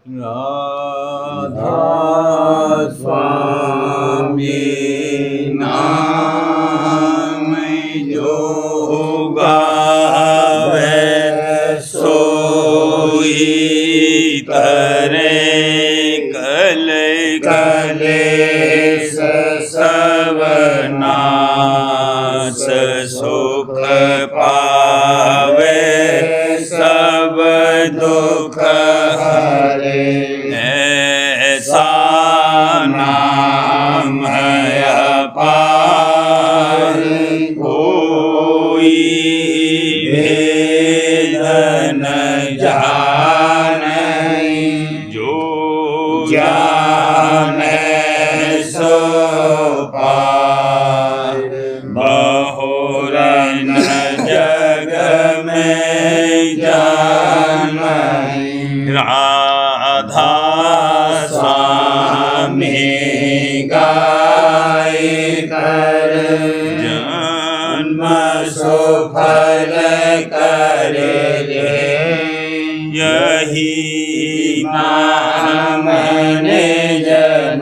राधा स्वामी नाम जो गावे सोई तरे कलेश सब नाश सुख पावे सब दुख हरे ऐसा नाम अपार कोई भेद न जाने जो जाने सो पार बहुरन जग में जाने राधा स्वामी गाय कर जन्म सुफल करे यही नाम निज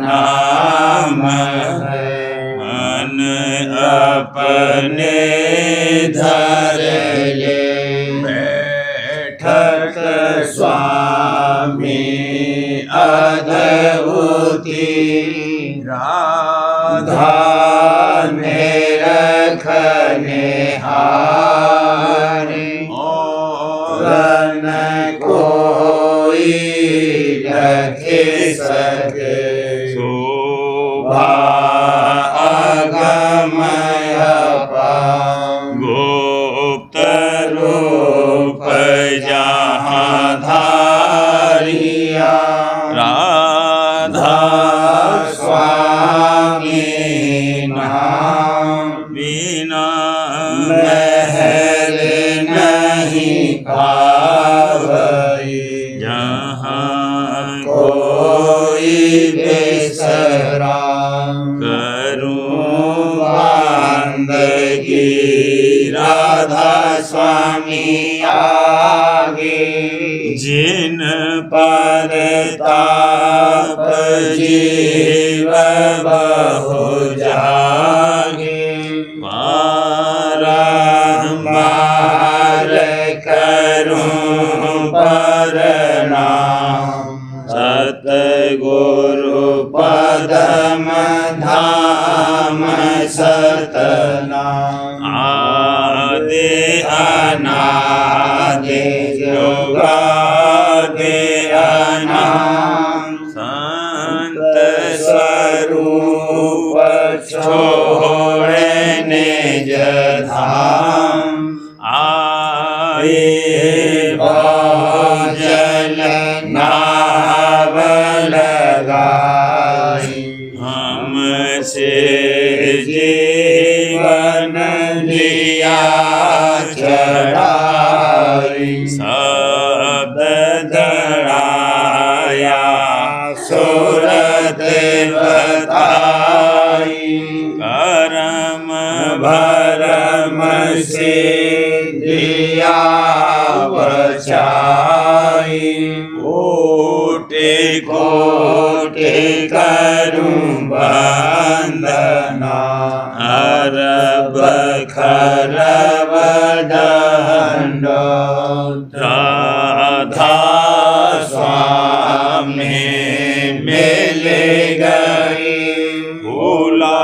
नाम मन अपने धर ले बैठक स्वामी अद्भुति राधा ने रखने हारे और न कोई रखे सके शोभा अगमय गुप्त रूप जहाँ धारिया राधा स्वामी नाम बिना महल नहीं पावई जहाँ कोई बेसरा करूं बंदगी राधा स्वामी आगे जिन पर ताप जीव बहु जागे बारंबार करूं प्रणाम सतगुरु पदम धाम सतनाम आदि अनादि जुगादि अनाम संत स्वरूप छोड़े निज धाम आए जल नाव लगाई हमसे जीवन लिया चढ़ाई शब्द दड़ाया सुरत बताई करम भरम से दिया बचाई कोटि कोटि करूं वंदना अरब खरब दंडोत राधा स्वामी मिल गई भोला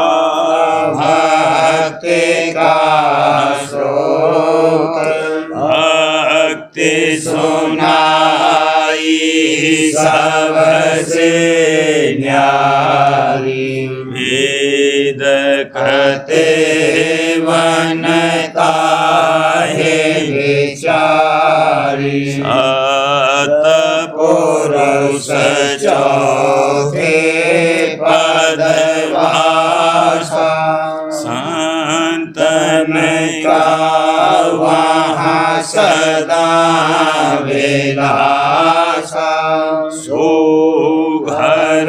भक्ति का शोक भक्ति सुनाई सबसे न्यारी वेद कहते वनता है विचारी सत पुरुष चौथे पदवासा संतन का वहाँ सदा विलासा सो घर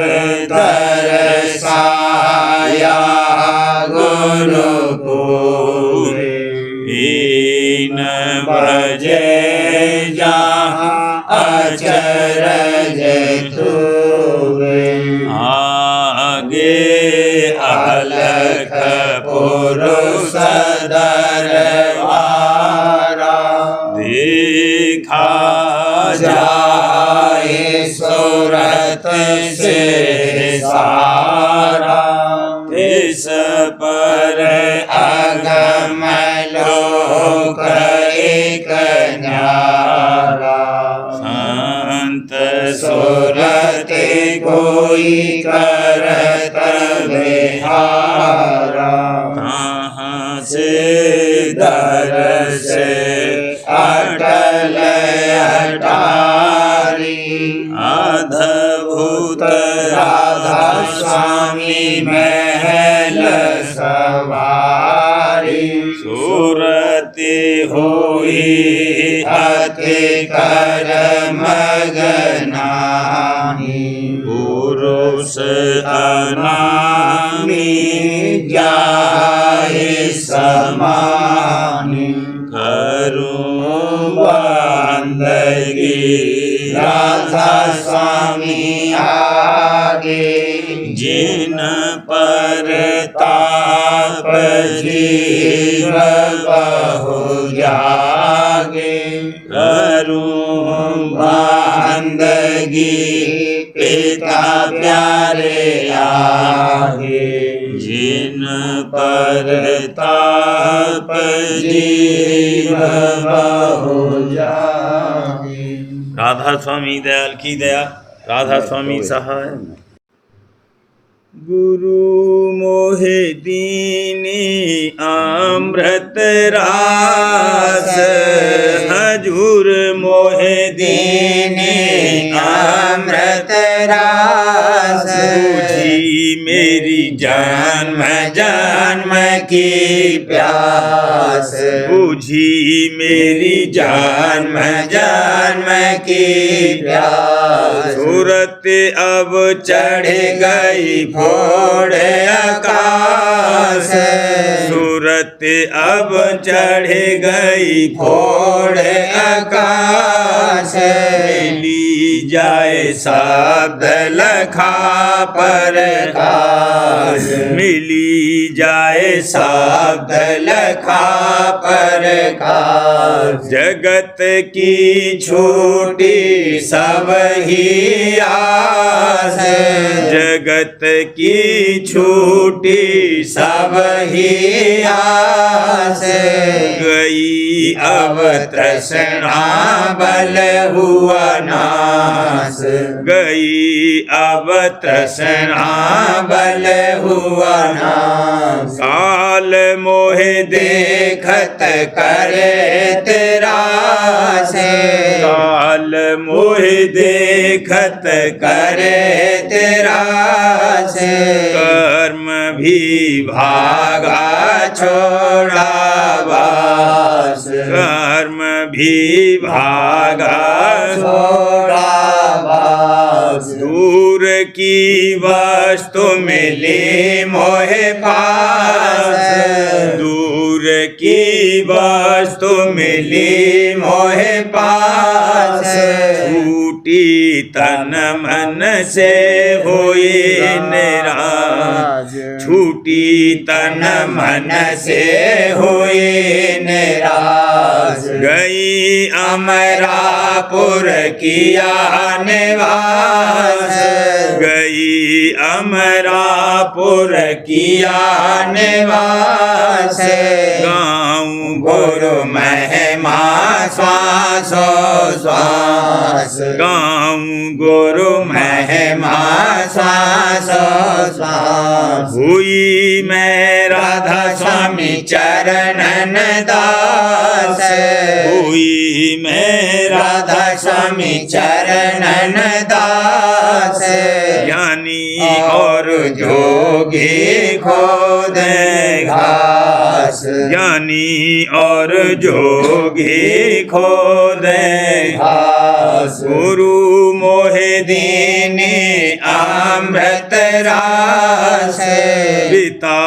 दरसाया गुरुपुर इन बजे जहाँ अचर तुवे आगे अलख पुरुष दरबारा देखा जाए सूरत से सारा इस पर अगम लोक एक न्यारा संत सूरत कोई करत विहारा कहाँ से दर्श अटल अटारी अद्भुत राधा स्वामी महल सवारी सूरति हुई अति कर मगनानी पुरुष अनामी जाए समानी करूं बंदगी राधा स्वामी आगे जिन पर ताप जीव बहु जागे करूं बंदगी पिता प्यारे आगे जिन पर ताप जीव बहु जागे। राधा स्वामी दयाल की दया, राधा स्वामी सहाय। गुरु मोहे दीनी अमृत रास हजूर मोहे दीनी अमृत रास बूझी मेरी जन्म जन्म की प्यास बूझी मेरी जन्म जन्म की प्यास सूरत अब चढ़ गई फोड़ आकाश सूरत अब चढ़ गई फोड़ आकाश मिली जाए शब्द लखा पर काश मिली जाए शब्द लखा पर काश जगत की छोटी सब ही आस जगत की छूटी सब ही आस गई अब तृष्णा बल हुआ नाश गई अब तृष्णा बल हुआ नाश काल मोहे देखत करे तेरा से काल मोहे देखत करे तेरा से कर्म भी भागा छोड़ा वास कर्म भी भागा छोड़ा वास दूर की वस्तु मिली मोहे पास दूर की वस्तु मिली मोहे पास छूटी तन मन से हुई निराश छूटी तन मन से हुई निराश गई अमरापुर किया निवास गई अमरापुर किया निवास गाँव गुरु महिमा श्वासो श्वास गाँव गुरु महिमा श्वासो श्वास हुई मैं राधा स्वामी चरणन दास हुई मैं राधा स्वामी चरणन दास ज्ञानी और जोगी खोद घास ज्ञानी और जोगी खोद घास गुरु मोहे दीनी अमृत रास पिता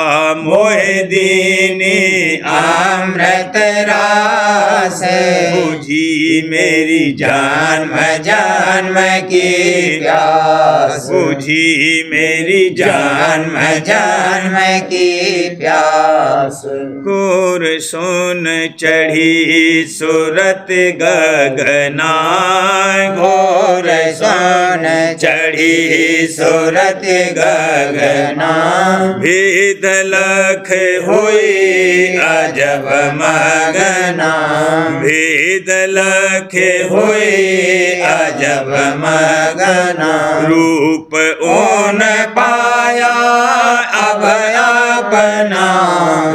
मोहे दीनी अमृत रास बुझी मेरी जन्म जन्म की प्यास बुझी मेरी जन्म जन्म की प्यास घोर सोन चढ़ी सूरत गगना घोर सोन चढ़ी सूरत गगना भेद लख हुई अजब मगना भेद लख हुई अजब मगना रूप ओन पाया अब अपना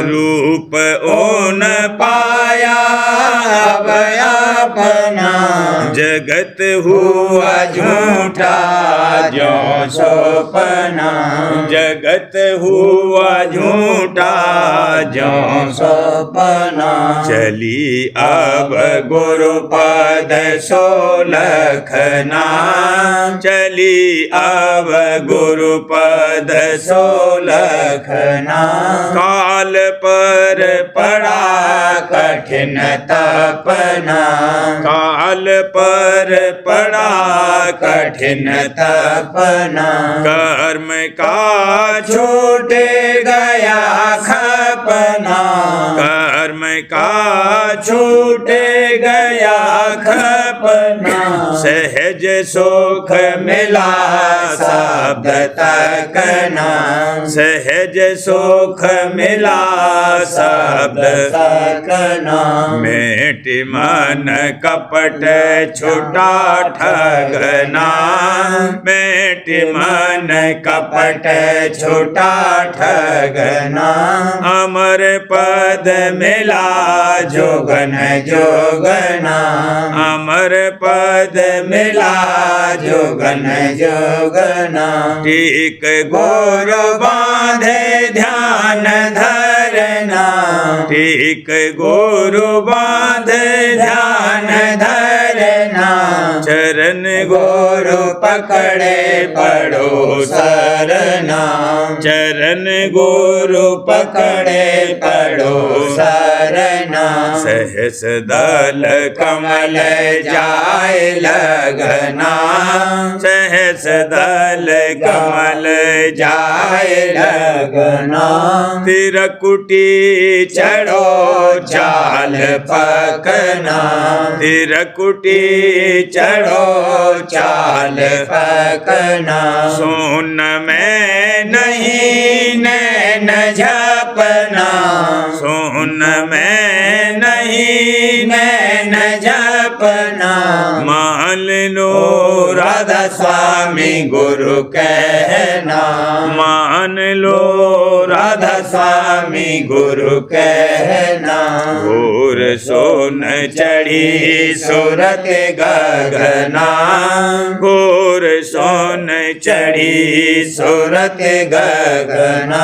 रूप ओन पाया अब अपना जगत हुआ झूठा जो सपना जगत हुआ झूठा जो सपना चली अब गुरुपद सोलखना चली अब गुरुपद सोलखना काल पर पड़ा कठिन तपना काल पर पड़ा कठिन तपना कर्म का छूट गया खपना कर्म का छूट गया खपना सहज सुख मिला शब्द तकना सहज सुख मिला शब्द तकना मेट मन कपट छुटा ठगना मेट मन कपट छुटा ठगना अमर पद मिला जोगन जोगना अमर पद मिला जोगन जोगना टीक गोर बांधे ध्यान धरना टीक गुरु बांध ध्यान धरना चरण गोरु पकड़े पड़ो सरना चरण गुरु पकड़े पड़ो सरना सहस दल कमल जाए लगना सहस दल कमल जाए लगना तिरकुटी चढ़ो चाल पकना तिरकुटी चढ़ो चाल पकना सोन में नहीं नैन झपना सोन में नहीं नैन झपना मान लो राधा स्वामी गुरु कहना मान लो राधा स्वामी गुरु कहना घोर सोन चढ़ी सूरत गगना घोर सोन चढ़ी सूरत गगना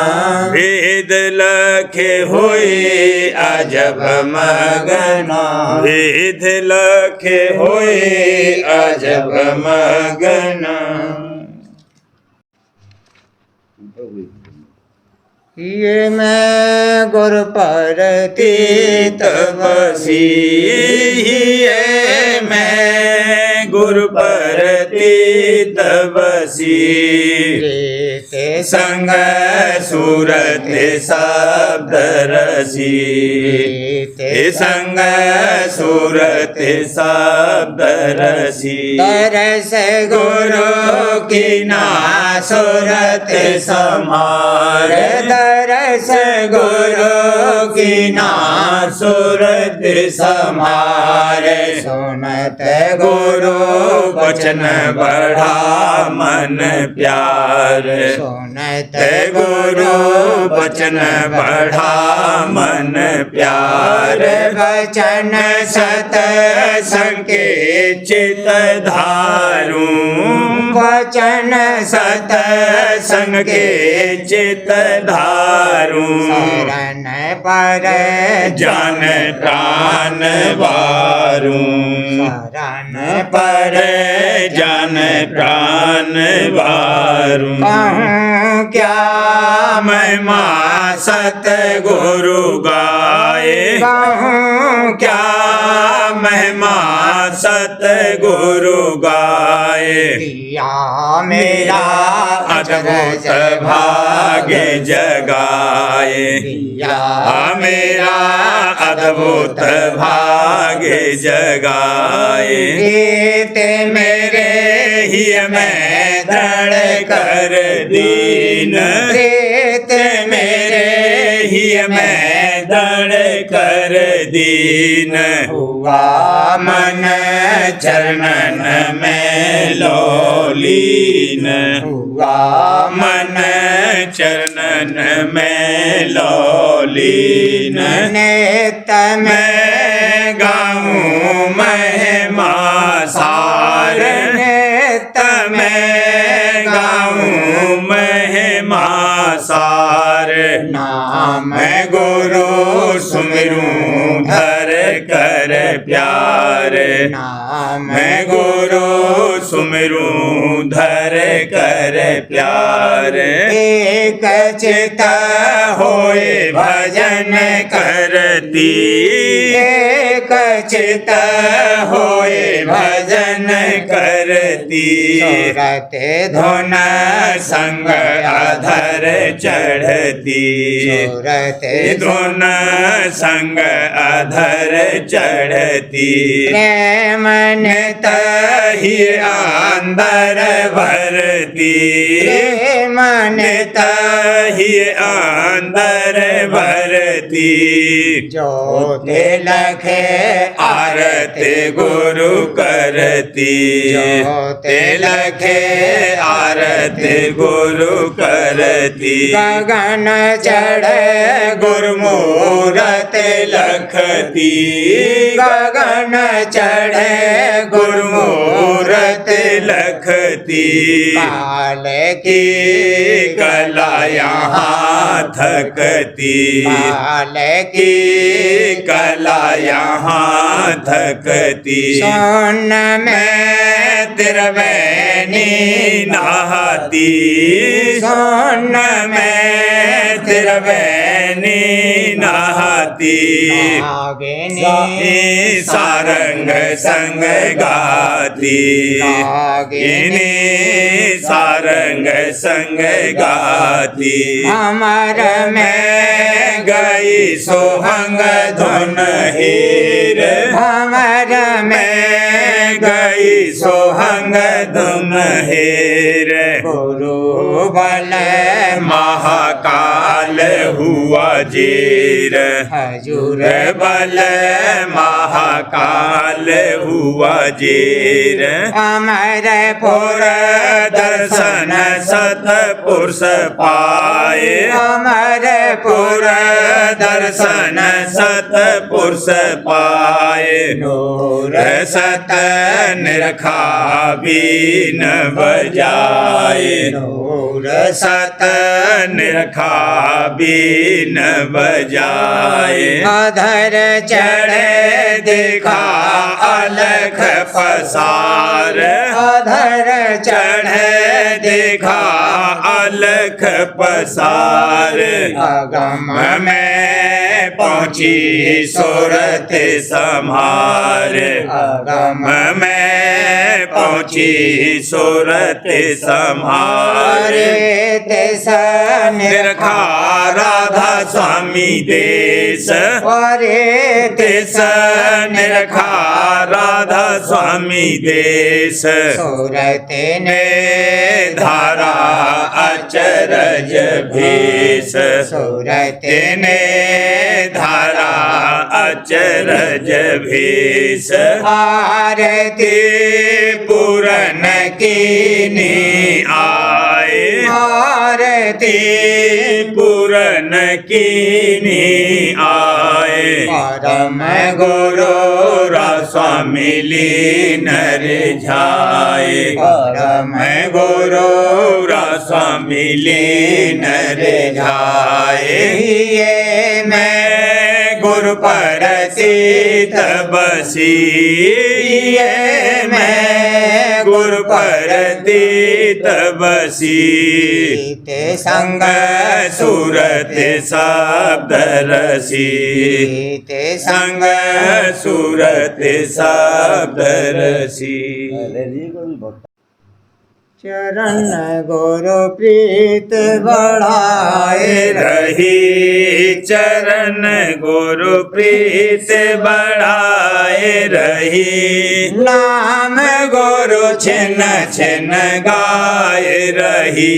भेद लखे हुई अजब मगना भेद लखे हुई अजब मगना ये मैं गुरु पर तीत बसी ये मैं गुरु पर तीत बसी रीते संग सूरत शब्द रसी रीते संग सूरत शब्द रसी तरस गुरु की ना सूरत समार तरस गुरु की ना सूरत समार सुनत गुरु वचन बढ़ा मन प्यार सुनत गुरु वचन बढ़ा मन प्यार वचन सत संके चित धारू वचन सत संग के चित धारू शरण पर जान प्राण वारू शरण पर जान प्राण वारू कहूँ क्या महिमा सत गुरु गाए कहूँ क्या महिमा सत गुरु गाए दिया मेरा अद्भुत भाग्य जगाए दिया मेरा अद्भुत भाग्य जगाए गीत मेरे ही मैं दृढ़ कर दीन प्रीत मेरे ही मैं दृढ़ कर दीन हुआ मन चरणन में लोलीन हुआ मन चरणन में लोलीन नित में मैं गाऊं महिमा सार नित मैं गाऊं महिमा सार नाम मैं गुरु सुमिरूं धर कर प्यार नाम मैं गुरु सुमिरूं धर कर प्यार एक चित होए भजन करती एक चित होए भजन करती सूरत धुन संग अधर चढ़ती सूरत धुन संग अधर चढ़ती प्रेम नित ही अंदर भरती प्रेम नित ही अंदर भरती जो तिलखे आरती गुरु करती जो तिलखे आरती गुरु करती गगन चढ़ गुरमूरत लखती गगन चढ़ गुरमूरत लखती काल की कला यहाँ थकती काल की कला यहाँ थकती सोन में मैं त्रिवेणी नहाती सोन मैं त्रिवेणी नहाती नागिनी सारंग संग गाती नागिनी सारंग संग गाती अमर में मैं गई सोहंग धुन हीर अमर में मैं गई सोहंग धुन हीर गुरु बल महाकाल हुआ जीर हजूर बल महाकाल हुआ जीर अमर पुर दर्शन सतपुरुष पाए अमर पुर दर्शन सतपुरुष पाए नूर सत निरखा बीन बजाए नूर सत निरखा बीन बजाए अधर चढ़े देखा अलख पसार अधर चढ़े देखा अलख पसार अगम मैं पहुँची सूरत संभार अगम मैं पहुँची सूरत संभार सन निरखा राधा स्वामी देश देश निरखा राधा स्वामी देश सूरत ने धारा अचरज भेष सूरत ने धारा अचरज भेष आरती पूरन कीनी आए आरती पूरन कीनी आए परम गुरु स्वामी लीन रिझाए परम गुरु स्वामी लीन रिझाए ये मैं गुरु परतीत बसी मैं गुरु परतीत बसी ते संग सूरत शब्द रसी ते संग सूरत शब्द रसी चरण गुरु प्रीत बढ़ाए रही चरण गुरु प्रीत बढ़ाए रही नाम गुरु छिन छिन गाए रही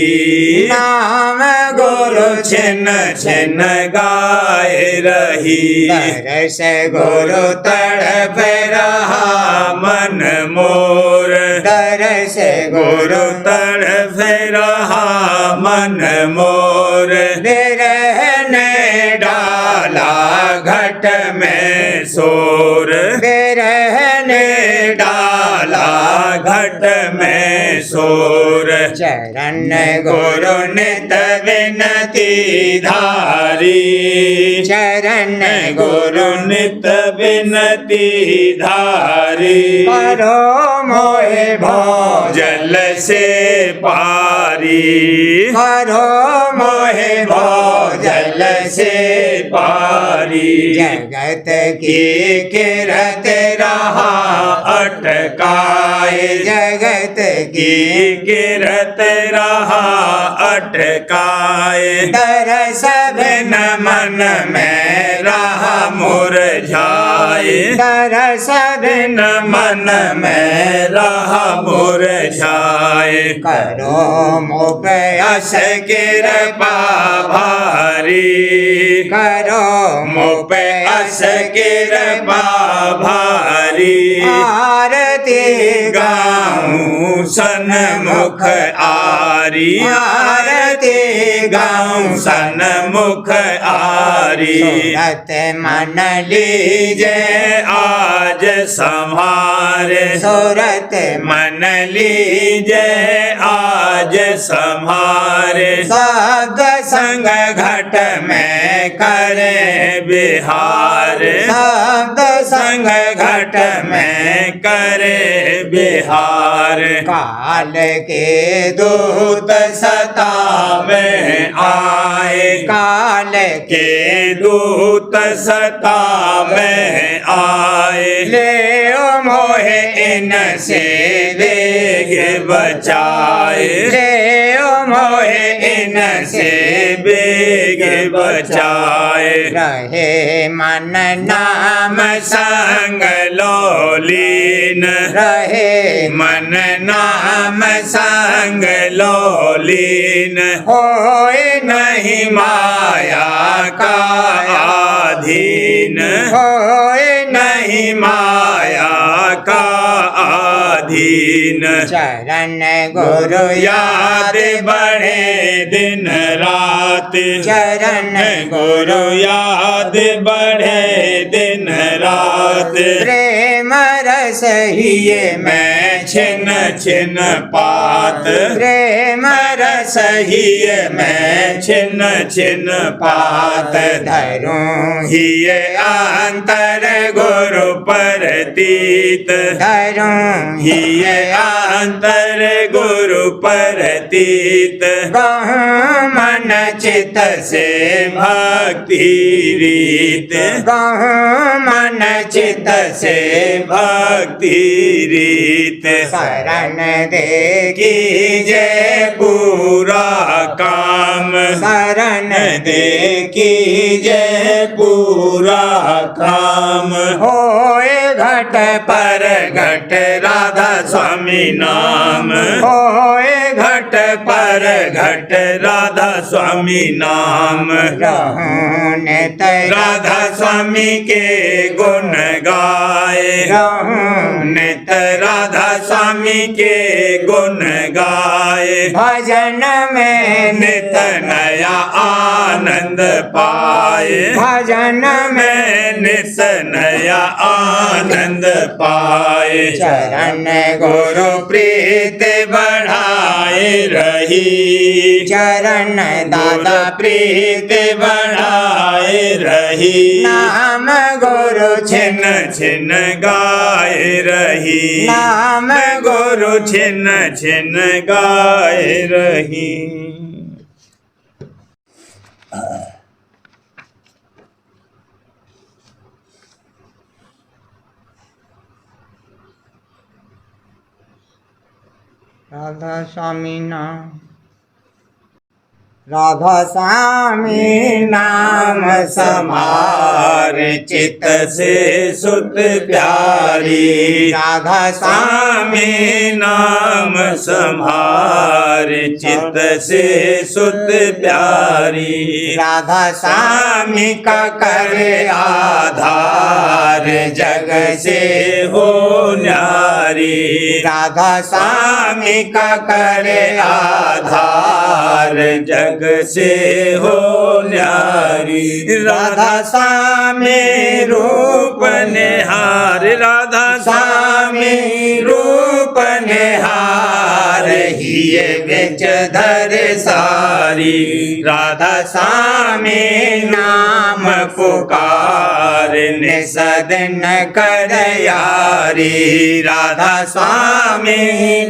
नाम गुरु छिन छिन गाए रही तरस गुरु तड़प रहा मन मोर तरस गुरु तड़प रहा मन मोर रहने डाला घट में सोर रहने डाला घट में सोर चरण गुरु नित विनती धारी चरण गुरु नित विनती धारी करो मोहे भोज जल से पारी करो मोहे भोजल से पारी जगत की किरत रहा अटकाए जगत की किरत रहा अटकाए तरस बिन मन में रहा मुरझाए तरस बिन मन में रहा मुरझाए करो मुख अस कृपा भारी करो मुख अस कृपा भारी आरती गाऊं सन्मुख आरी आरती गाऊं सन्मुख आरी सूरत मन लीजे आज संहारे सूरत मन लीजे आज संहारे शब्द संग घट में करे बिहार शब्द संग घट में करे बिहार काल के दूत सतावे आए काल के दूत सतावे आए ले मोहे इनसे वेग बचाए मोहे इनसे वेग बचाए रहे मन नाम संग लोलीन रहे मन नाम संग लोलीन होए नहीं माया का अधीन होए नहीं माया का अधीन चरण गुरु याद बढ़े दिन रात चरण गुरु याद बढ़े दिन रात प्रेम रस हिये मैं छिन छिन पात प्रेम रस ही मैं छिन छिन पात धरूं हिय अंतर गुरु परतीत धरूं हिय अंतर गुरु परतीत गहूं मन चित से भक्ति रीत गहूं मन चित से भक्ति रीत शरण दे कीजे पूरा काम शरण दे कीजे पूरा काम होए घट पर घट राधा स्वामी नाम होए घट पर घट राधा स्वामी नाम रहूं नित राधा स्वामी के गुण गाए रहूं नित राधा स्वामी के गुण गाए आए भजन में नित नया आनंद पाए भजन में में नित नया आनंद पाए चरण गुरु प्रीत बढ़ाए रही चरण दादा प्रीत बढ़ाए रही नाम गुरु छिन छिन गाए रही नाम गुरु छिन छिन गाए रही। राधा स्वामी नाम राधा स्वामी नाम समार चित से सुत प्यारी राधा स्वामी नाम समार चित से सुत प्यारी राधा स्वामी का करे आधार जग से हो न्यारी राधा स्वामी का करे आधार जग से हो न्यारी राधा स्वामी रूप निहार राधा स्वामी रूप निहार हिये बिच धर सारी राधा स्वामी नाम पुकार निसदन कर यारी राधा स्वामी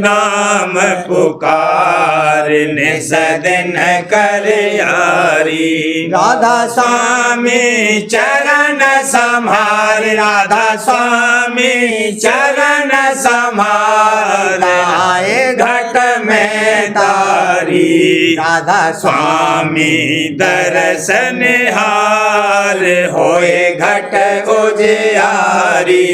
नाम पुकार निसदन कर यारी राधा स्वामी चरण संभार राधा स्वामी चरण संभार आए घट में तारी राधा स्वामी दर्शन हार होए घट उजियारी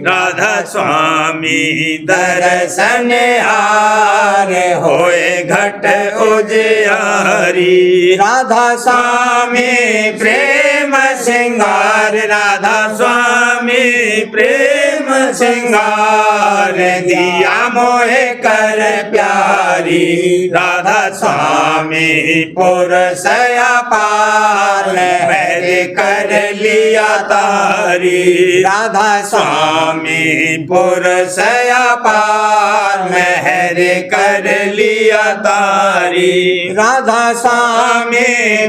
राधा स्वामी दर्शन हार होए घट उजियारी राधा स्वामी प्रेम सिंगार राधा स्वामी प्रेम सिंगार दिया मोहे कर प्यारी राधा स्वामी पुरसया पार मैंने कर लिया तारी राधा स्वामी पुरसया पार मेहर कर लिया तारी राधा स्वामी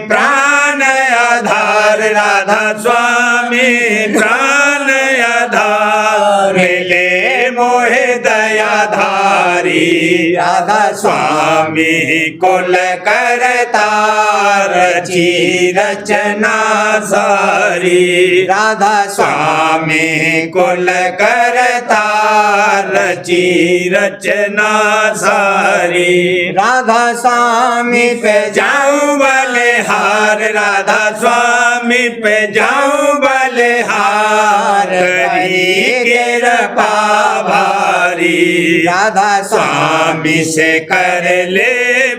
प्राण आधार राधा स्वामी प्राण आधार मिले मोहे दयाधारी राधा स्वामी कुल करतार रची रचना सारी राधा स्वामी कुल करतार रची रचना सारी राधा स्वामी पे जाऊं बलिहार राधा स्वामी पे जाऊं बलिहार करी कृपा भारी राधा स्वामी से कर ले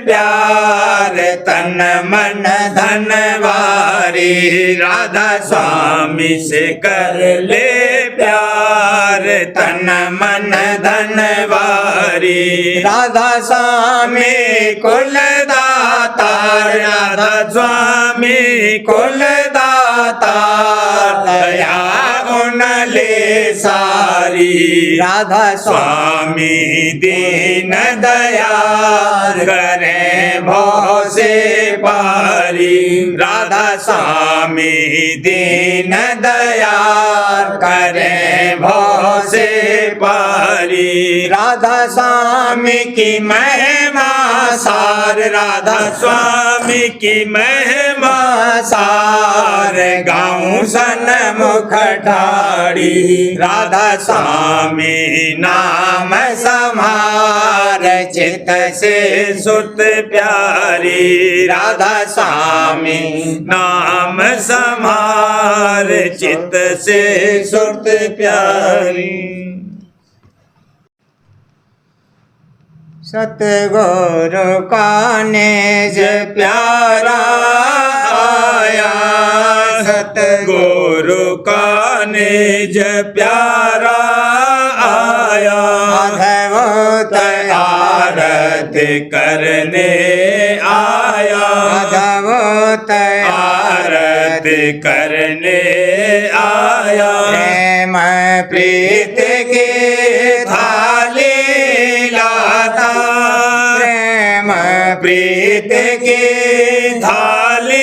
प्यार तन मन धन वारी राधा स्वामी से कर ले प्यार तन मन धन वारी राधा स्वामी कुल दातार राधा स्वामी कुल दातार दया उनले सारी राधा स्वामी दीन दयाल करे भव से पारी राधा स्वामी दीन दयाल करे भव से पारी राधा स्वामी की महिमा सार राधा स्वामी की महिमा सार गाऊं सन्मुख ठाड़ी राधा स्वामी नाम समार चित से सुत प्यारी राधा स्वामी नाम समार चित से सुत प्यारी। सतगुरु का नेज प्यारा आया सतगुरु का निज प्यारा आया माधव आरती आरती करने आया अद्भुत आरती करने आया प्रेम प्रीत की थाली लाता प्रेम प्रीत की थाली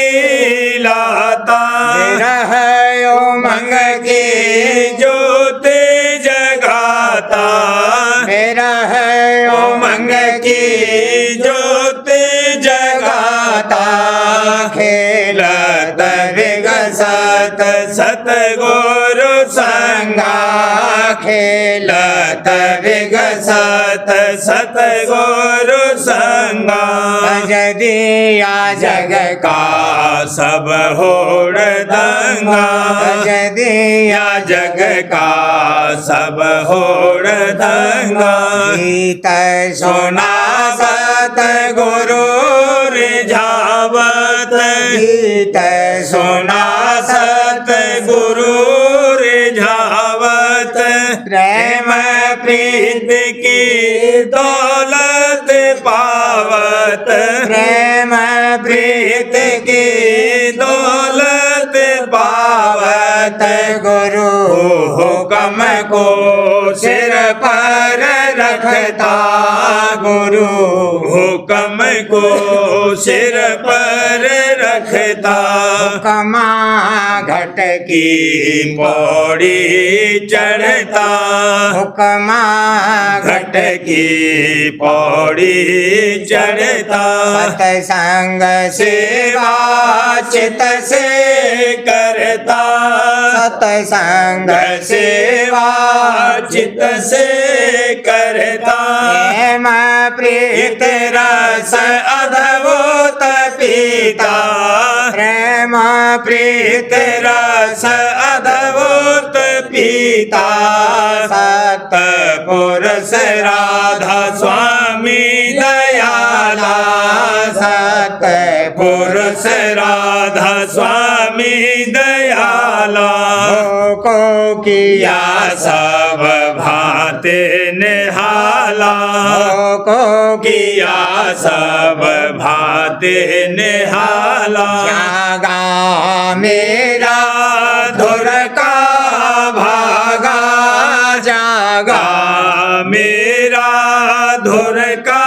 लाता विरह उमंग की ज्योत जगाता विरह उमंग की ज्योत जगाता खेलत विगसत सतगुरु संगा खेलत विगसत सतगुरु संगा भज दिया जग का का सब होड़ दंगा भज दिया या जग का सब होड़ दंगा गीत सोना सत गुरु रिझावत गीत सोना सत गुरु रिझावत प्रेम प्रीत की दौलत पावत प्रेम प्रीत की दौलत पावत गुरु हुक्म को सिर पर रखता गुरु हुक्म को सिर पर रखता कमा घट की की पौड़ी चढ़ता हुक्मा घट की पौड़ी चढ़ता सत्संग सेवा चित से करता सत्संग सेवा चित से करता प्रेम प्रीत रस अद्भुत पीता प्रेम प्रीत रस अद्भुत पीता सत पुरुष राधा स्वामी दयाला सत पुरुष राधा स्वामी दयाला को किया या सब भाते निहाला को किया सब भाते निहाला जागा मेरा धुर का भागा जागा मेरा धुर का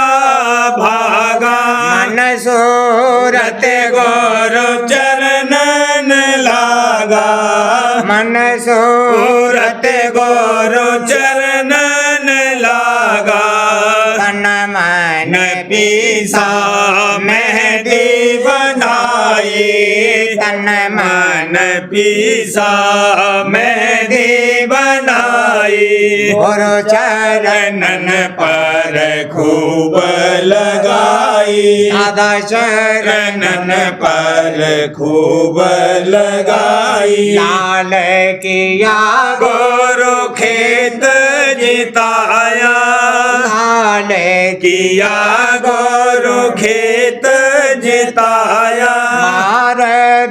भागा मन सूरत गुरु चरणन लागा मन सूरत सूरत गुरु चरणन लागा तन मन न पीसा मेहंदी बनाई तन मन मन पीसा मेहंदी बनाई गुरु चरण चरणन पर खूब लगाई दादा चरण चरणन पर खूब लगाई लाल किया गोरु खेत जिताया लाल किया गोरु खेत जिताया मार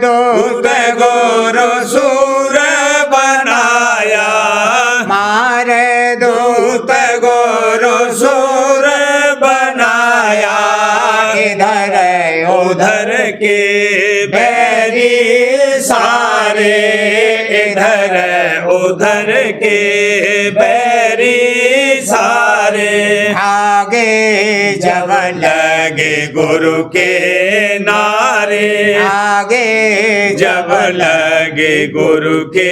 दूत दूत गोरु सूर बनाया मार दूत दूत गोरु सूर बनाया इधर उधर के बैरी सारे इधर उधर के बैरी सारे आगे जब लगे गुरु के नारे आगे जब लगे गुरु के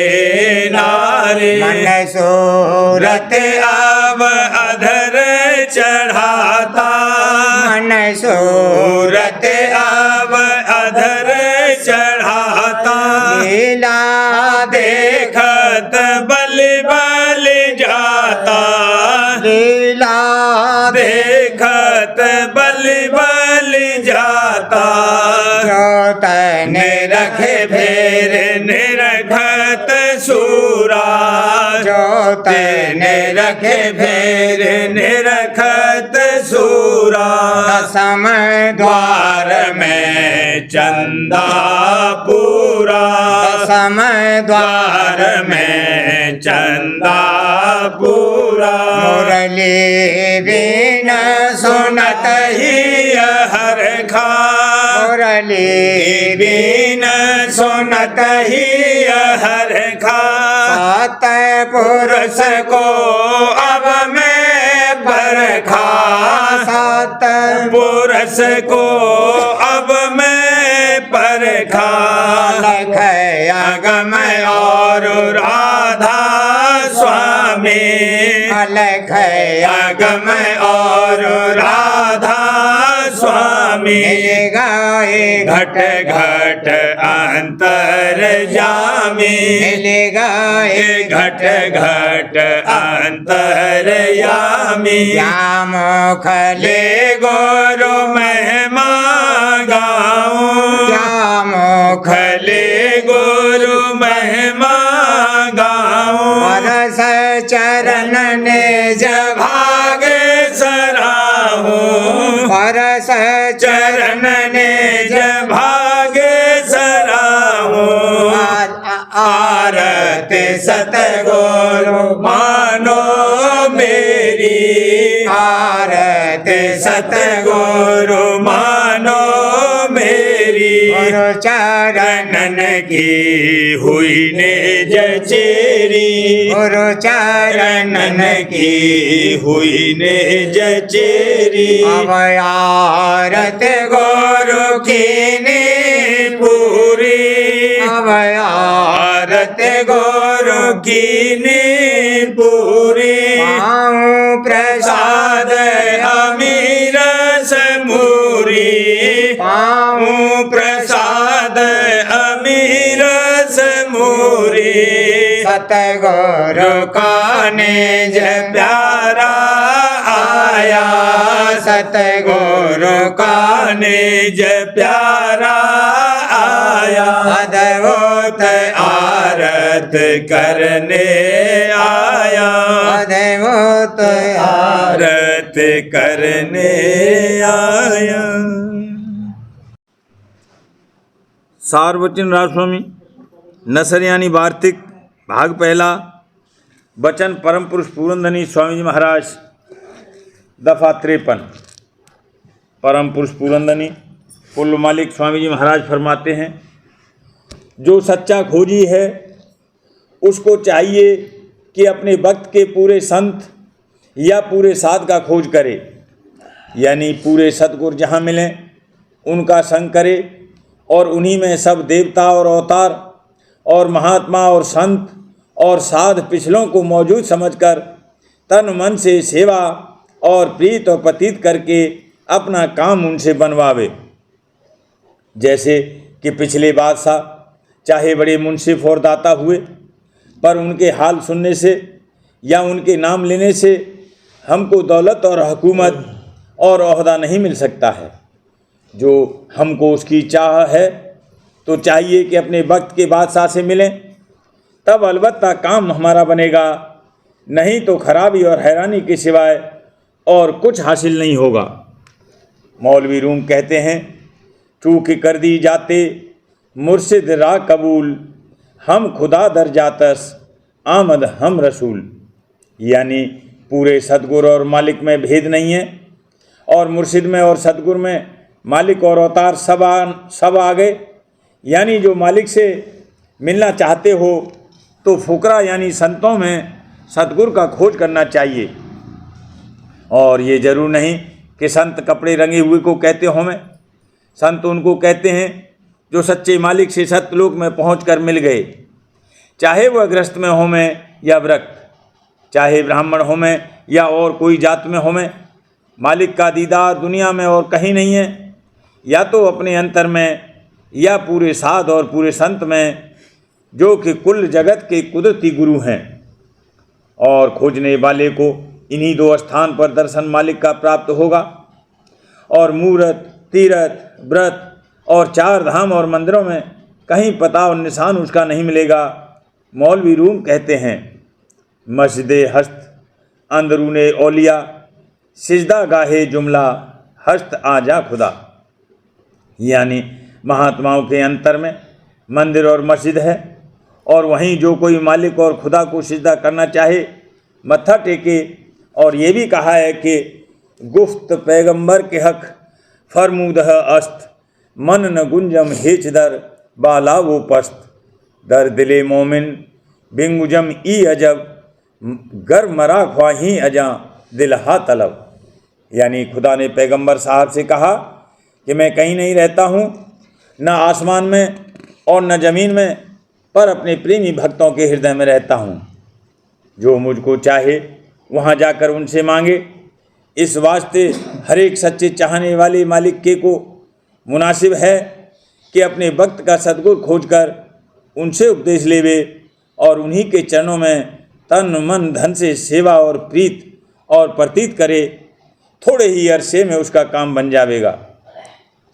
नारे मन सूरत रत अब अधर चढ़ाता मन सूरत सूरत अब अधर चढ़ाता लीला देखत बल बल जाता लीला देखत बल बल जाता जो तन निरखे फेर निरखत सूरा जो तन निरखे फेर निरखत सूरा दसम द्वार में चंदा पूरा दसम द्वार द्वार में चंदा पूरा मुरली बीन सुनत ही हर खा मुरली बीन सुनत ही हर खा सात पुरुष को अब मैं बरखा सात पुरुष को अब मैं परखा लख अगम और राधा स्वामी अलख अगम और राधा स्वामी गाए घट घट अंतर जामी गाए घट घट अंतर यामी श्याम खले ले गोरो महिमा गाऊं श्याम खले गुरु महिमा गाऊं परस चरण ने भाग सराहूं परस चरण ने भाग सराहूं आरत सतगुरु मानो मेरी आरत सतगुरु मानो मेरी गुरु चरण चरणन की हुई ने जचेरी गुरु चरण चरणन की हुई ने जचेरी अब आरत गुरु की ने पूरी अब आरत गुरु की ने पूरी पाऊं प्रसाद प्रसाद अमीर समूरी पाऊं प्रसाद अमीर समूरी सतगुरु का निज प्यारा आया सतगुरु का निज प्यारा आया अद्भुत आरत करने आया अद्भुत आरत करने आया। सार्वजनिक रामस्वामी नसरियानी वार्तिक भाग पहला वचन परम पुरुष पूरनधनी स्वामी जी महाराज दफा 53। परम पुरुष पूरनधनी कुल्लू मालिक स्वामी जी महाराज फरमाते हैं, जो सच्चा खोजी है उसको चाहिए कि अपने वक्त के पूरे संत या पूरे साध का खोज करे, यानी पूरे सतगुरु जहाँ मिलें उनका संग करे और उन्हीं में सब देवता और अवतार और महात्मा और संत और साध पिछलों को मौजूद समझकर तन मन से सेवा और प्रीत और पतित करके अपना काम उनसे बनवावे। जैसे कि पिछले बादशाह चाहे बड़े मुंसिफ और दाता हुए, पर उनके हाल सुनने से या उनके नाम लेने से हमको दौलत और हुकूमत और ओहदा नहीं मिल सकता है। जो हमको उसकी चाह है तो चाहिए कि अपने वक्त के बादशाह से मिलें, तब अलबत्ता काम हमारा बनेगा, नहीं तो खराबी और हैरानी के सिवाय और कुछ हासिल नहीं होगा। मौलवी रूम कहते हैं, चूक कर दी जाते मुर्शिद रा कबूल, हम खुदा दर जातस आमद हम रसूल। यानी पूरे सतगुरु और मालिक में भेद नहीं है, और मुर्शिद में और सतगुरु में मालिक और अवतार सब आ गए। यानी जो मालिक से मिलना चाहते हो तो फुकरा यानी संतों में सतगुरु का खोज करना चाहिए। और ये जरूर नहीं कि संत कपड़े रंगे हुए को कहते हो में, संत उनको कहते हैं जो सच्चे मालिक से सतलोक में पहुंचकर मिल गए, चाहे वह गृहस्थ में हो में या व्रत, चाहे ब्राह्मण हो में या और कोई जात में हो में। मालिक का दीदार दुनिया में और कहीं नहीं है, या तो अपने अंतर में या पूरे साध और पूरे संत में, जो कि कुल जगत के कुदरती गुरु हैं। और खोजने वाले को इन्हीं दो स्थान पर दर्शन मालिक का प्राप्त होगा। और मूर्त, तीर्थ, व्रत और चार धाम और मंदिरों में कहीं पता और निशान उसका नहीं मिलेगा। मौलवी रूम कहते हैं, मस्जिदे हस्त अंदरूने औलिया, सिजदा गाहे जुमला हस्त आजा खुदा। यानी महात्माओं के अंतर में मंदिर और मस्जिद है, और वहीं जो कोई मालिक और खुदा को सिजदा करना चाहे मत्था टेके। और ये भी कहा है कि गुफ्त पैगंबर के हक फरमूदह अस्त, मन न गुंजम हेच दर बाला वो पस्त, दर दिले मोमिन बिंगुजम ई अजब, गर मरा ख्वाही अजा दिलहा तलब। यानी खुदा ने पैगंबर साहब से कहा कि मैं कहीं नहीं रहता हूँ, न आसमान में और न ज़मीन में, पर अपने प्रेमी भक्तों के हृदय में रहता हूँ। जो मुझको चाहे वहाँ जाकर उनसे मांगे। इस वास्ते हर एक सच्चे चाहने वाले मालिक के को मुनासिब है कि अपने भक्त का सद्गुण खोजकर उनसे उपदेश लेवे और उन्हीं के चरणों में तन मन धन से सेवा और प्रीत और प्रतीत करे। थोड़े ही अरसे में उसका काम बन जाएगा।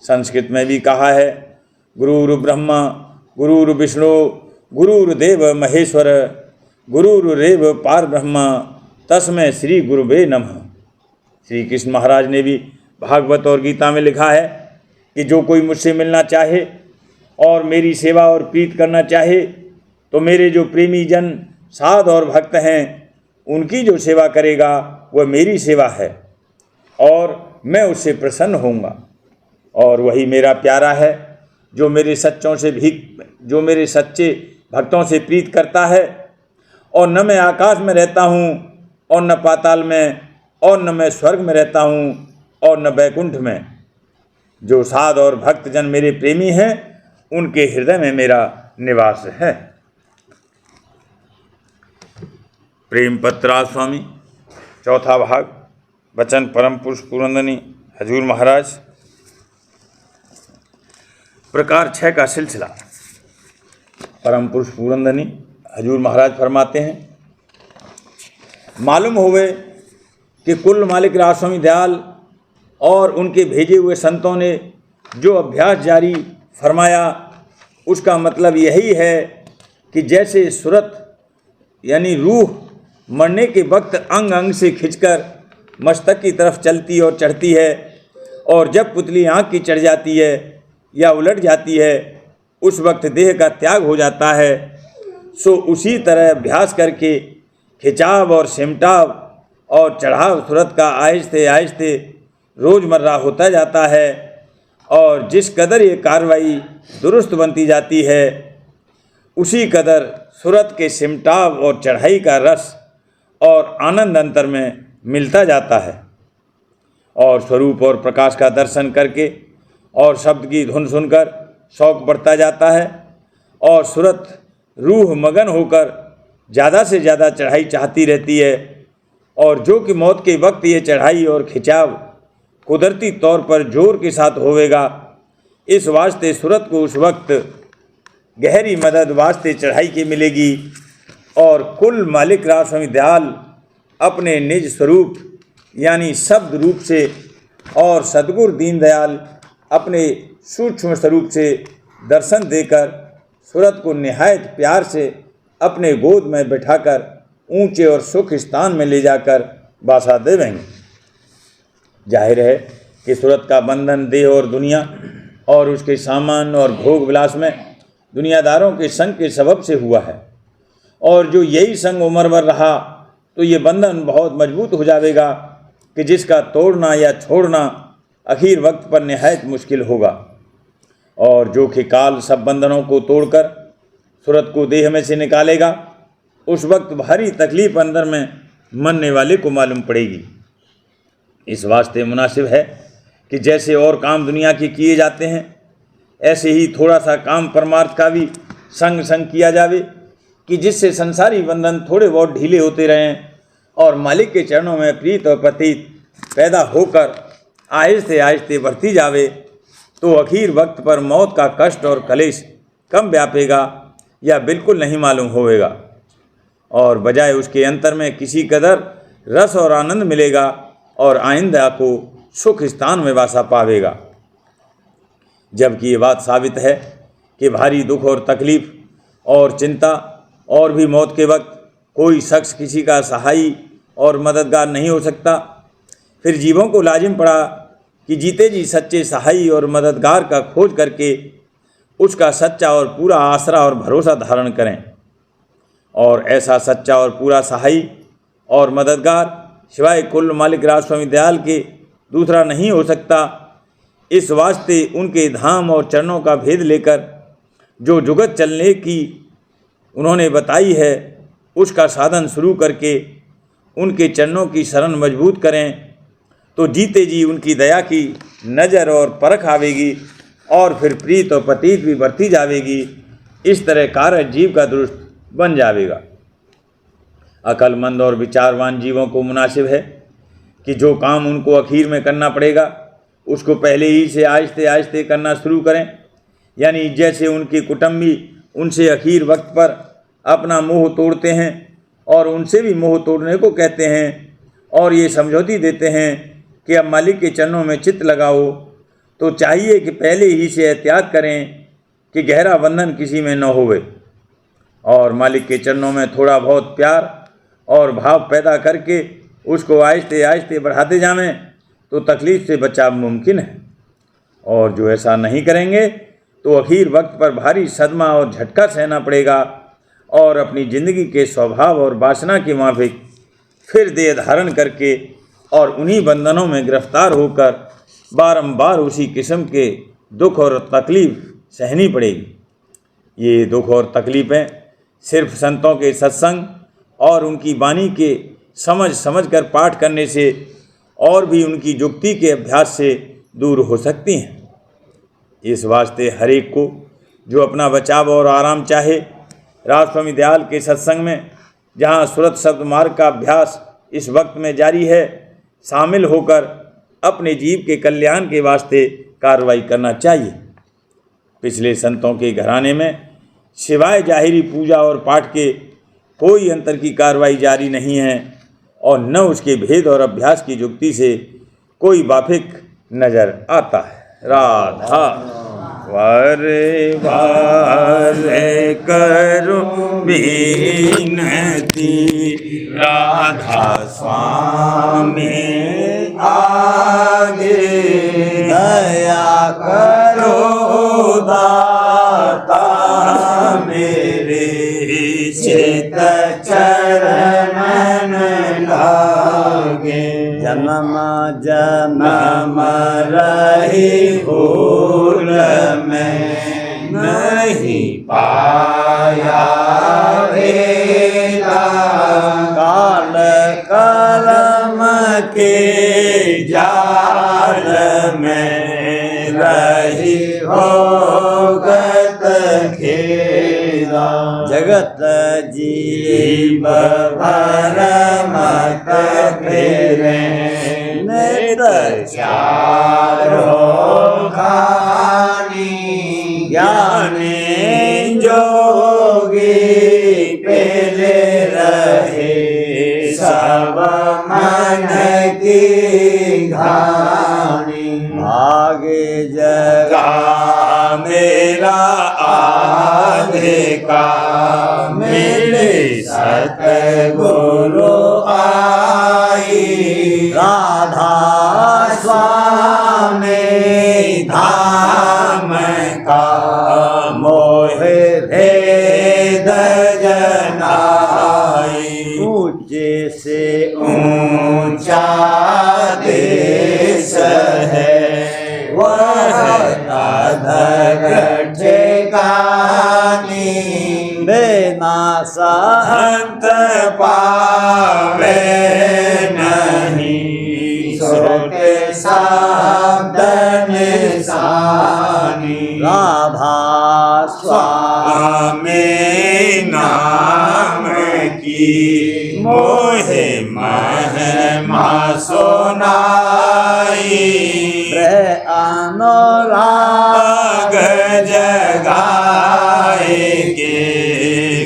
संस्कृत में भी कहा है, गुरुर् ब्रह्मा गुरुर् विष्णु गुरुर्देव महेश्वर गुरुरेव पार ब्रह्मा तस्मै श्री गुरुवे नमः। श्री कृष्ण महाराज ने भी भागवत और गीता में लिखा है कि जो कोई मुझसे मिलना चाहे और मेरी सेवा और प्रीत करना चाहे तो मेरे जो प्रेमी जन साध और भक्त हैं उनकी जो सेवा करेगा वह मेरी सेवा है और मैं उससे प्रसन्न होऊंगा। और वही मेरा प्यारा है जो मेरे सच्चे भक्तों से प्रीत करता है। और न मैं आकाश में रहता हूँ और न पाताल में और न मैं स्वर्ग में रहता हूँ और न बैकुंठ में। जो साध और भक्त जन मेरे प्रेमी हैं उनके हृदय में मेरा निवास है। प्रेम पत्रा स्वामी, चौथा भाग, वचन परम पुरुष पुरंदनी हजूर महाराज। प्रकार 6 का सिलसिला। परम पुरुष पुरंदनी हजूर महाराज फरमाते हैं, मालूम होवे कि कुल मालिक राजस्वामी दयाल और उनके भेजे हुए संतों ने जो अभ्यास जारी फरमाया उसका मतलब यही है कि जैसे सूरत यानी रूह मरने के वक्त अंग अंग से खिंचकर मस्तक की तरफ चलती और चढ़ती है और जब पुतली आँख की चढ़ जाती है या उलट जाती है उस वक्त देह का त्याग हो जाता है, सो उसी तरह अभ्यास करके खिंचाव और सिमटाव और चढ़ाव सूरत का आहिस्ते आहिस्ते रोज़मर्रा होता जाता है। और जिस कदर ये कार्रवाई दुरुस्त बनती जाती है उसी कदर सूरत के सिमटाव और चढ़ाई का रस और आनंद अंतर में मिलता जाता है। और स्वरूप और प्रकाश का दर्शन करके और शब्द की धुन सुनकर शौक बढ़ता जाता है और सूरत रूह मगन होकर ज़्यादा से ज़्यादा चढ़ाई चाहती रहती है। और जो कि मौत के वक्त ये चढ़ाई और खिंचाव कुदरती तौर पर जोर के साथ होवेगा, इस वास्ते सूरत को उस वक्त गहरी मदद वास्ते चढ़ाई की मिलेगी। और कुल मालिक राजस्वामी दयाल अपने निज स्वरूप यानी शब्द रूप से और सद्गुरु दीनदयाल अपने सूक्ष्म स्वरूप से दर्शन देकर सूरत को निहायत प्यार से अपने गोद में बैठाकर ऊंचे और सुख स्थान में ले जाकर बासा देवेंगे। जाहिर है कि सूरत का बंधन देह और दुनिया और उसके सामान और भोग विलास में दुनियादारों के संग के सबब से हुआ है। और जो यही संग उम्र भर रहा तो ये बंधन बहुत मजबूत हो जाएगा कि जिसका तोड़ना या छोड़ना आखिर वक्त पर निहायत मुश्किल होगा। और जो कि काल सब बंधनों को तोड़कर सूरत को देह में से निकालेगा, उस वक्त भारी तकलीफ अंदर में मरने वाले को मालूम पड़ेगी। इस वास्ते मुनासिब है कि जैसे और काम दुनिया के किए जाते हैं ऐसे ही थोड़ा सा काम परमार्थ का भी संग संग किया जावे कि जिससे संसारी बंधन थोड़े बहुत ढीले होते रहें और मालिक के चरणों में प्रीत और प्रतीत पैदा होकर आहिस्ते आहिस्ते बढ़ती जावे, तो आखिर वक्त पर मौत का कष्ट और कलेश कम व्यापेगा या बिल्कुल नहीं मालूम होवेगा। और बजाय उसके अंतर में किसी कदर रस और आनंद मिलेगा और आइंदा को सुख स्थान में वासा पावेगा। जबकि ये बात साबित है कि भारी दुख और तकलीफ और चिंता और भी मौत के वक्त कोई शख्स किसी का सहाई और मददगार नहीं हो सकता। फिर जीवों को लाजिम पड़ा कि जीते जी सच्चे सहाई और मददगार का खोज करके उसका सच्चा और पूरा आसरा और भरोसा धारण करें। और ऐसा सच्चा और पूरा सहाई और मददगार सिवाय कुल मालिक राज स्वामी दयाल के दूसरा नहीं हो सकता। इस वास्ते उनके धाम और चरणों का भेद लेकर जो जुगत चलने की उन्होंने बताई है, उसका साधन शुरू करके उनके चरणों की शरण मजबूत करें तो जीते जी उनकी दया की नज़र और परख आवेगी और फिर प्रीत और पतीत भी बढ़ती जावेगी। इस तरह कार्य जीव का दुरुस्त बन जावेगा। अक्लमंद और विचारवान जीवों को मुनासिब है कि जो काम उनको आखिर में करना पड़ेगा उसको पहले ही से आहिस्ते आहिस्ते करना शुरू करें। यानी जैसे उनके कुटुंबी उनसे आखिर वक्त पर अपना मोह तोड़ते हैं और उनसे भी मोह तोड़ने को कहते हैं और ये समझौती देते हैं कि अब मालिक के चरणों में चित्त लगाओ, तो चाहिए कि पहले ही से एहतियात करें कि गहरा बंधन किसी में न होवे और मालिक के चरणों में थोड़ा बहुत प्यार और भाव पैदा करके उसको आहिस्ते आहिस्ते बढ़ाते जावें तो तकलीफ से बचाव मुमकिन है। और जो ऐसा नहीं करेंगे तो आखिर वक्त पर भारी सदमा और झटका सहना पड़ेगा और अपनी ज़िंदगी के स्वभाव और वासना के माफिक फिर देह धारण करके और उन्हीं बंधनों में गिरफ्तार होकर बारंबार उसी किस्म के दुख और तकलीफ सहनी पड़ेगी। ये दुख और तकलीफ़ें सिर्फ संतों के सत्संग और उनकी वाणी के समझ कर पाठ करने से और भी उनकी जुक्ति के अभ्यास से दूर हो सकती हैं। इस वास्ते हर एक को जो अपना बचाव और आराम चाहे, राज स्वामी दयाल के सत्संग में जहाँ सुरत शब्द मार्ग का अभ्यास इस वक्त में जारी है, शामिल होकर अपने जीव के कल्याण के वास्ते कार्रवाई करना चाहिए। पिछले संतों के घराने में सिवाय जाहिरी पूजा और पाठ के कोई अंतर की कार्रवाई जारी नहीं है और न उसके भेद और अभ्यास की जुक्ति से कोई वाफिक नजर आता है। राधा वारे वारे करो बिनती, राधा स्वामी आगे दया करो दाता मेरे चित चरण लागे। जन्म जन्म रही भूल में नहीं पाया वेला, काल कलम के जाल में रही भोगत खेला। जगत जीव भर मत फेरे नित चारो खानी, ज्ञानी जोगी पेले रहे सब मन की घानी। आगे जगा मेरा आधे का मिले सतगुरु आई, राधा स्वामी धाम का मोहे भेद जनाई। ऊंचे से ऊंचा देश है वह अधर ठिकानी, बिना संत पावे नहीं सोते शब्द निशानी। राधा स्वामी नाम की मोहे महिमा सुनाई, अनुराग जगाए के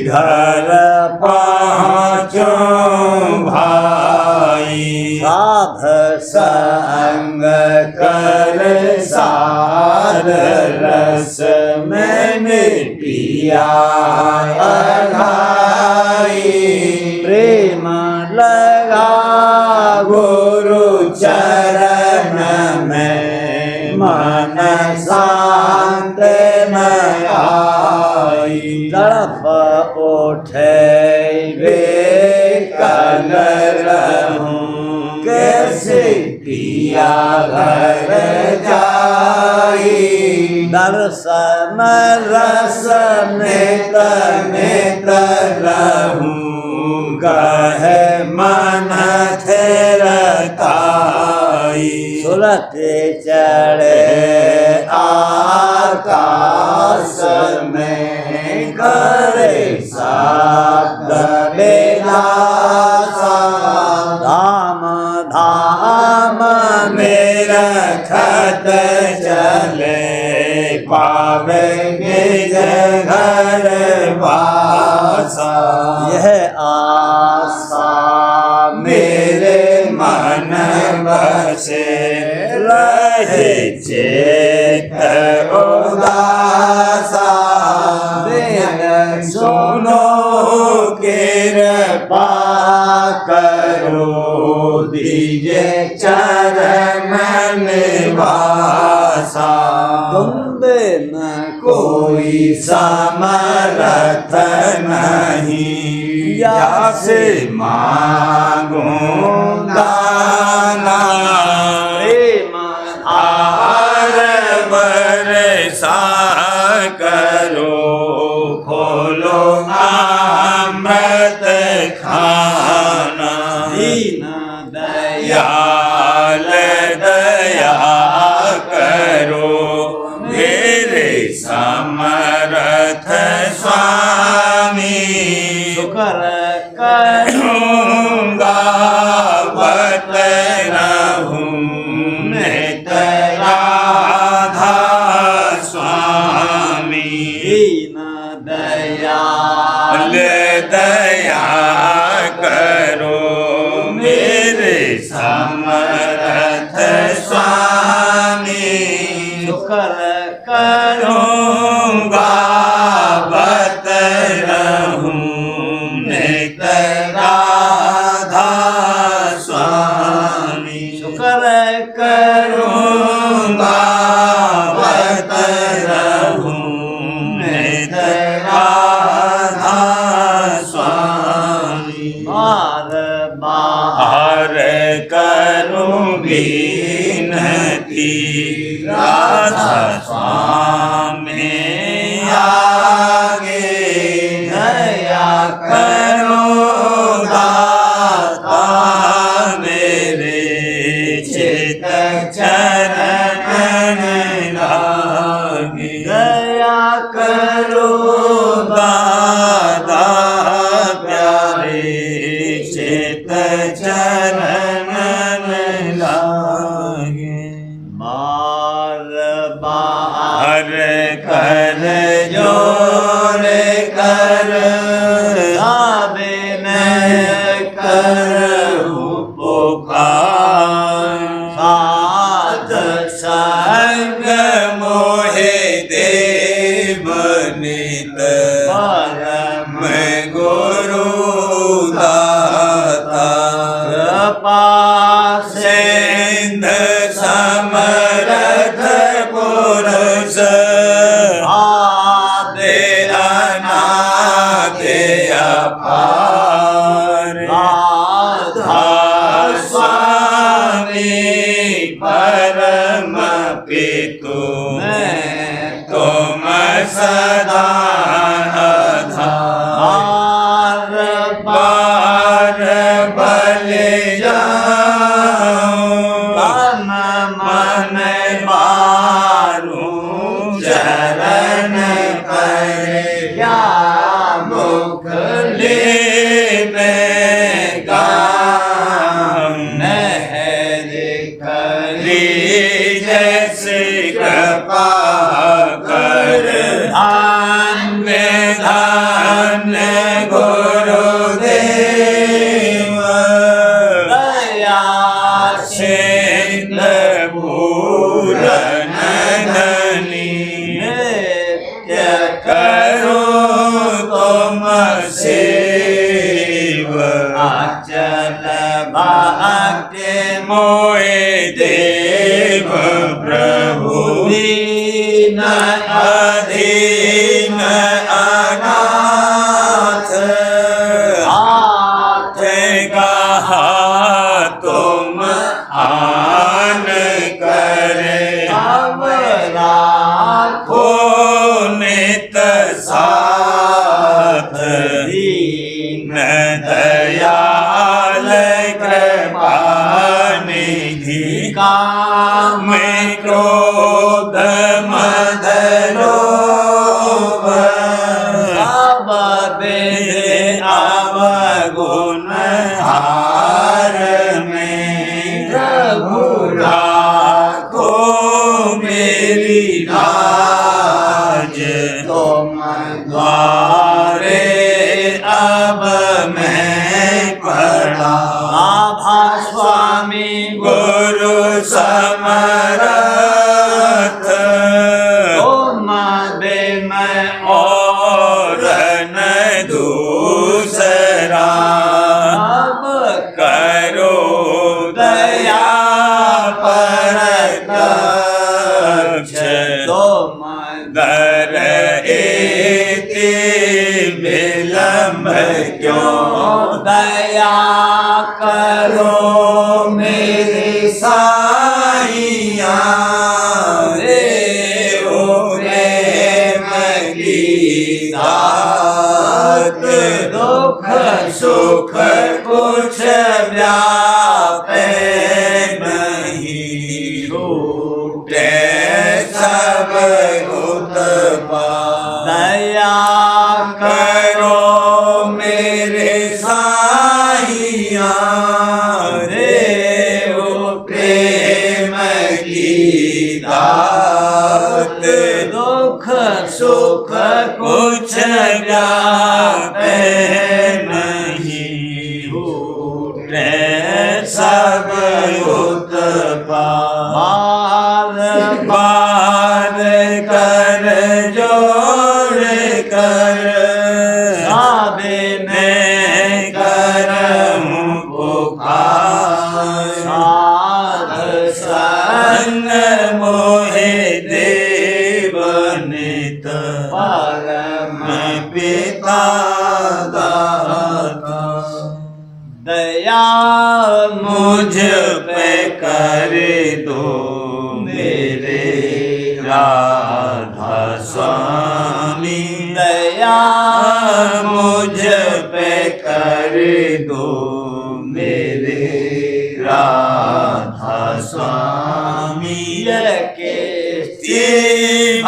घर पहुँचो भाई। साध संग कर सार रस मैंने पिया अघाई, प्रेम लगा गुरु चरण में मन शांत में आई। तड़प उठे वे कल से पिया घर जाई दर्शन रस नेत्र नेत्र रहूं कहे मन थिरताई सुरत चढ़े आकाश में करे शब्द बेलासा धाम धाम मेरा खत चले पावेंगे घर वासा यह आशा मेरे मन बसे रहे चेत उदासा सुनो कृपा करो दीजे चरण निवासा तुम बिन कोई समर्थ नहीं या से मांगूं दाना प्रेम आर बरसा करो खोलो अमृत खाना दीन दयाल दया करो मेरे समर्थ स्वामी शुक्र करूँगा बत रहूं नित्य राधा स्वामी दीन दयाल दया करो मेरे समर्थ स्वामी शुक्र करूँगा बत रहूं नित्य राधा स्वामी शुक्र करूँगा बत रहूं नित्य राधा स्वामी बार बार हर करूं विनती राधा स्वामी आगे दया करो दाता मेरे चित चरण लागे दया करो दादा प्यारे चित चरण लागे बार बार हर कर जोर कर विनय करूं पुकार साध संग मोहे देव नित परम मैं गुरु दाता कृपा सिंध समर्थ पुरुष आदे अनादे अपार राधा स्वामी परम पितु तुम सदा आधार बार बल जाऊं मन मारूं चरण करे क्या मुख ले में गाऊं नहर करी जैसे कृपा कर अन्य धन्य गुरुदेव दया सिंध पूरन धनी नित्य करो तुम सेव अचल भाग्य मोए देव प्रभु दीन अधीन अनाथ हाथ गहा तुम राखो नित साथ दीन दयाल कृपा निधि काम क्रोध मद लोभ सब बेदे अवगुण हार में प्रभु राखो मेरी लाज तुम द्वारे अब मैं पड़ा आभा स्वामी गुरु समरथ तुम बे मैं और न दूसरा अब करो दया परतक्ष तुम दर एति विलम्ब क्यों दया करो मेरे साइया रे ओ प्रेम की दात दुख सुख कुछ व्यापे नहीं छूटे सब उत्पाद दया करो मेरे साइया रे ओ प्रेम की दात दुख सुख कुछ व्यापे नहीं छूटे सब उत्पाद बार कर जोड़ कर साबे मैं करऊं पुकार साध संग मोहे देव नित परम पिता दाता दया मुझ पे कर दो मेरे राधा स्वामी दया मुझ पे कर दो मेरे राधा स्वामी के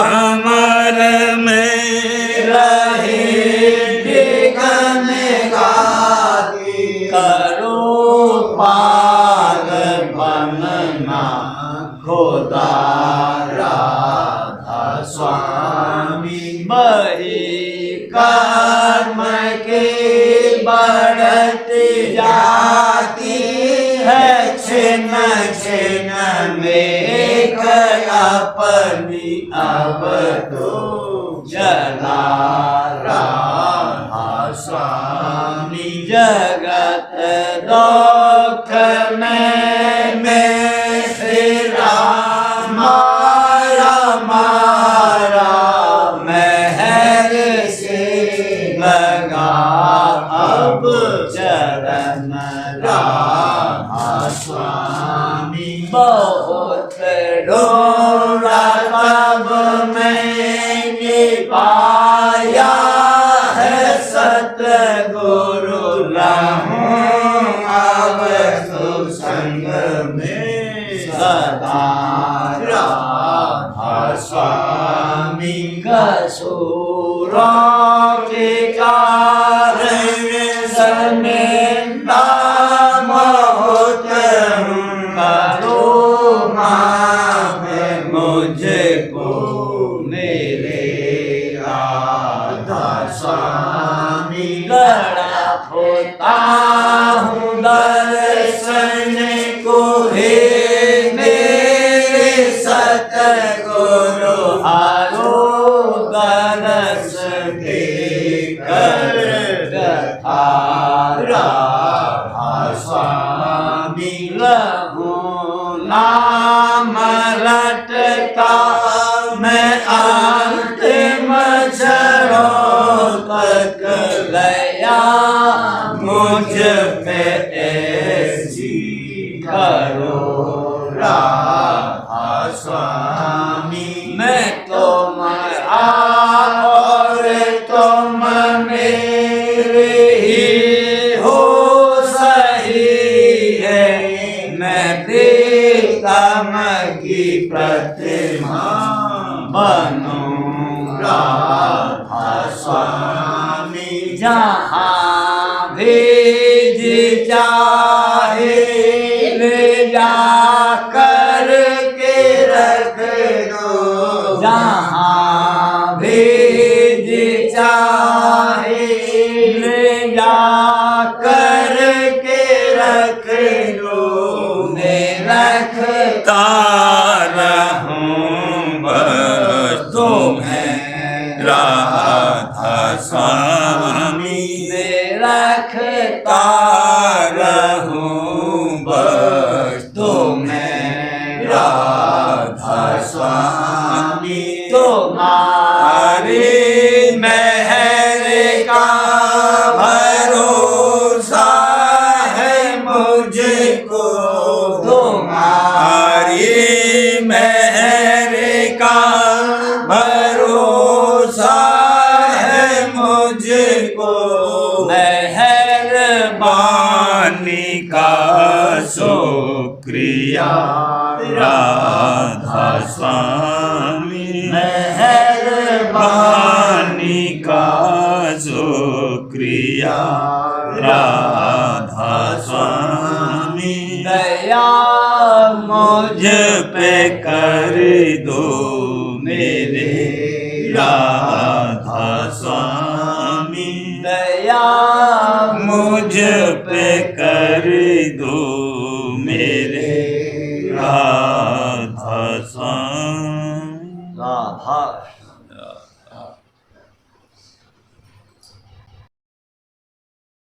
अमर में रहे गगन गाती करो पार बनना खुदा राधा स्वामी बही कर्म के बढ़ती जाती है छिन छिन में अपनी अब तो जला राधा स्वामी जगत दुख में श्री राम मारा महर से लगा अब चरण राधा स्वामी बहुत डोरा तब मैंने पाया है सतगुरु रहूं अब सुसंग में सदा राधा स्वामी कसूरों के कारण शर्मिंदा बहुत हूँ करो माफ मुझको मेरे राधा स्वामी लड़ा होता हूँ दर्शन को हे मेरे सतगुरु हारो दरस देकर कथा राधा स्वामी लहू नाम रटता मैं अंतिम क्षणों तक गया मुझ पे ऐसी करो राधा स्वामी मैं तुम्हारा और तुम मेरे ही हो सही है। मैं प्रीतम की प्रतिमा बनूंगा स्वामी। जहाँ भी जी चाहे ले जा कर के रख दो। जहाँ भी जी चाहे ले जा कर के रख दो। मैं रखता रहूं बस तुम्हें राधा स्वामी। मैं रखता रहूं बस तुम्हें राधा स्वामी। तुम्हारी मेहर का भरोसा है मुझको। तुम्हारी मेहर का भरोसा है मुझको। मेहरबानी पानी का शुक्रिया राधा स्वामी। मेहरबानी पानी का शुक्रिया राधा स्वामी। दया मुझ पे कर दो मेरे राधा स्वामी। दया मुझ पे कर दो मेरे राधा स्वामी। राधा